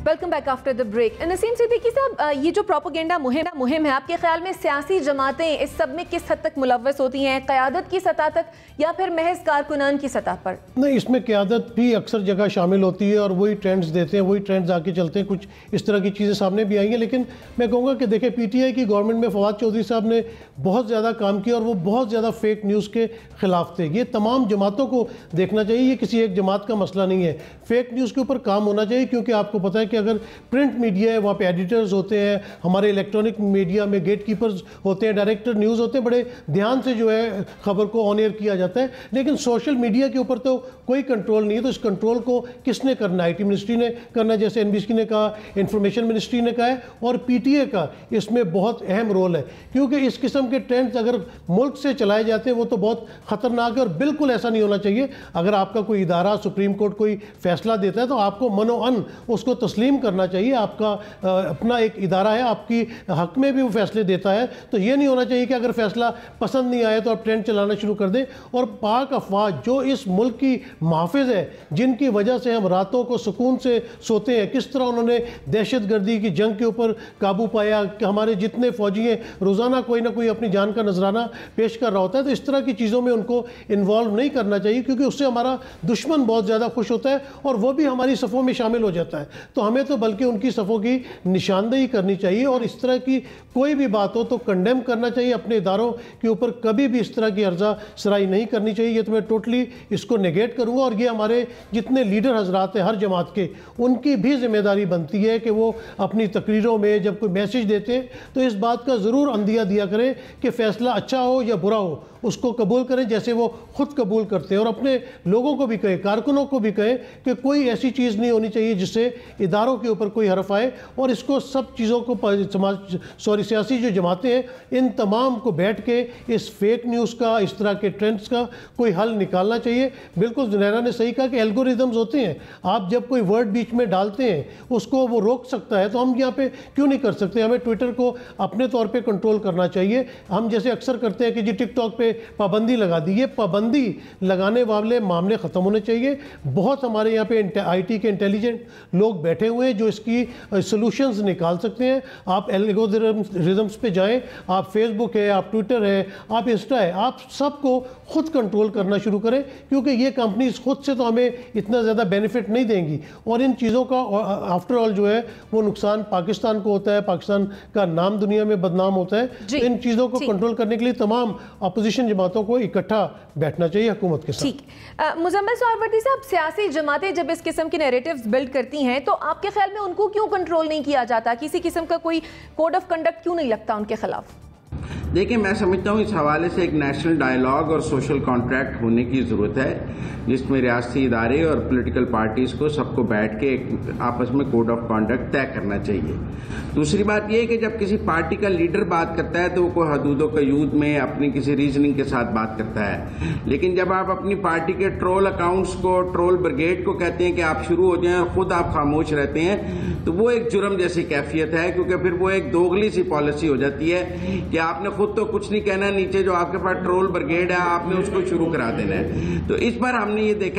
Welcome back after the break. Naseem Siddiqui साहब, ये जो प्रोपेगेंडा मुहिम है, आपके ख्याल में सियासी जमातें इस सब में किस हद तक मुलव्वस होती हैं, क़यादत की सतह तक या फिर महज कारकुनान की सतह पर? नहीं, इसमें क़यादत भी अक्सर जगह शामिल होती है और वही ट्रेंड्स देते हैं, वही ट्रेंड्स आके चलते हैं। कुछ इस तरह की चीज़ें सामने भी आई हैं, लेकिन मैं कहूँगा कि देखें, पीटीआई की गवर्नमेंट में फवाद चौधरी साहब ने बहुत ज़्यादा काम किया और वो बहुत ज़्यादा फेक न्यूज़ के ख़िलाफ़ थे। ये तमाम जमातों को देखना चाहिए, ये किसी एक जमात का मसला नहीं है। फेक न्यूज़ के ऊपर काम होना चाहिए, क्योंकि आपको पता है कि अगर प्रिंट मीडिया है, वहाँ पे एडिटर्स होते हैं, हमारे इलेक्ट्रॉनिक मीडिया में गेट कीपर्स होते हैं, डायरेक्टर न्यूज़ होते हैं, बड़े ध्यान से जो है खबर को ऑन एयर किया जाता है। लेकिन सोशल मीडिया के ऊपर तो कोई कंट्रोल नहीं है, तो इस कंट्रोल को किसने करना है? IT मिनिस्ट्री ने करना है, जैसे NBC ने कहा, इंफॉर्मेशन मिनिस्ट्री ने कहा है, और PTA का इसमें बहुत अहम रोल है, क्योंकि इस किस्म के ट्रेंड्स अगर मुल्क से चलाए जाते हैं वो तो बहुत ख़तरनाक है और बिल्कुल ऐसा नहीं होना चाहिए। अगर आपका कोई इदारा, सुप्रीम कोर्ट कोई फैसला देता है तो आपको मनोअन उसको तस्लीम करना चाहिए। आपका अपना एक इदारा है, आपकी हक में भी वो फैसले देता है, तो ये नहीं होना चाहिए कि अगर फैसला पसंद नहीं आया तो आप ट्रेंड चलाना शुरू कर दें। और पाक अफवाज जो इस मुल्क की मुहाफ़िज़ है, जिनकी वजह से हम रातों को सुकून से सोते हैं, किस तरह उन्होंने दहशत गर्दी की जंग के ऊपर काबू पाया कि हमारे जितने फ़ौजी हैं रोज़ाना कोई ना कोई अपनी जान का नजराना पेश कर रहा होता है, तो इस तरह की चीज़ों में उनको इन्वॉल्व नहीं करना चाहिए, क्योंकि उससे हमारा दुश्मन बहुत ज़्यादा खुश होता है और वो भी हमारी सफ़ों में शामिल हो जाता है। तो हमें तो बल्कि उनकी सफ़ों की निशानदेही करनी चाहिए और इस तरह की कोई भी बात हो तो कंडेम करना चाहिए। अपने इदारों के ऊपर कभी भी इस तरह की अर्जा सराई नहीं करनी चाहिए। ये तो मैं टोटली इसको नेगेट करूँगा। और ये हमारे जितने लीडर हजरात हैं हर जमात के, उनकी भी जिम्मेदारी बनती है कि वो अपनी तकरीरों में जब कोई मैसेज देते हैं तो इस बात का ज़रूर अंदिया दिया करें कि फ़ैसला अच्छा हो या बुरा हो, उसको कबूल करें जैसे वो ख़ुद कबूल करते हैं। और अपने लोगों को भी कहें, कारकुनों को भी कहें कि कोई ऐसी चीज़ नहीं होनी चाहिए जिससे इदारों के ऊपर कोई हरफ आए। और इसको सब चीज़ों को सियासी जो जमातें हैं, इन तमाम को बैठ के इस फेक न्यूज़ का, इस तरह के ट्रेंड्स का कोई हल निकालना चाहिए। बिल्कुल ज़ुनैरा ने सही कहा कि एल्गोरिदम्स होते हैं, आप जब कोई वर्ड बीच में डालते हैं उसको वो रोक सकता है, तो हम यहाँ पे क्यों नहीं कर सकते? हमें ट्विटर को अपने तौर पे कंट्रोल करना चाहिए। हम जैसे अक्सर करते हैं कि जी टिकटॉक पे पाबंदी लगा दी, ये पाबंदी लगाने वाले मामले ख़त्म होने चाहिए। बहुत हमारे यहाँ पे IT के इंटेलिजेंट लोग बैठे हुए हैं जो इसकी सॉल्यूशंस निकाल सकते हैं। आप एल्गोरिदम्स पे जाएं, आप फेसबुक है, आप ट्विटर है, आप इंस्टा है, आप सबको खुद कंट्रोल करना शुरू करें, क्योंकि ये कंपनीज खुद से तो हमें इतना ज़्यादा बेनिफिट नहीं देंगी और इन चीज़ों का आफ्टर ऑल जो है वो नुकसान पाकिस्तान को होता है, पाकिस्तान का नाम दुनिया में बदनाम होता है। तो इन चीज़ों को कंट्रोल करने के लिए तमाम अपोजिशन जमातों को इकट्ठा बैठना चाहिए हुकूमत के साथ। ठीक। मुजम्मिल सोहरावर्दी साहब, सियासी जमातें जब इस किस्म के नैरेटिव्स बिल्ड करती हैं तो आपके ख्याल में उनको क्यों कंट्रोल नहीं किया जाता? किसी किस्म का कोई कोड ऑफ कंडक्ट क्यों नहीं लगता उनके खिलाफ? देखिए, मैं समझता हूँ इस हवाले से एक नेशनल डायलॉग और सोशल कॉन्ट्रैक्ट होने की ज़रूरत है, जिसमें रियासती इदारे और पॉलिटिकल पार्टीज़ को सबको बैठ के एक आपस में कोड ऑफ कॉन्डक्ट तय करना चाहिए। दूसरी बात यह है कि जब किसी पार्टी का लीडर बात करता है तो वो कोई हदूद व क़यूद में अपनी किसी रीजनिंग के साथ बात करता है, लेकिन जब आप अपनी पार्टी के ट्रोल अकाउंट्स को, ट्रोल ब्रिगेड को कहते हैं कि आप शुरू हो जाएं और ख़ुद आप खामोश रहते हैं, तो वो एक जुर्म जैसी कैफियत है, क्योंकि फिर वो एक दोगली सी पॉलिसी हो जाती है कि आपने खुद तो कुछ नहीं कहना, नीचे जो आपके पास ट्रोल ब्रिगेड है आपने उसको शुरू करा देना है। तो इस बार हमने ये देखा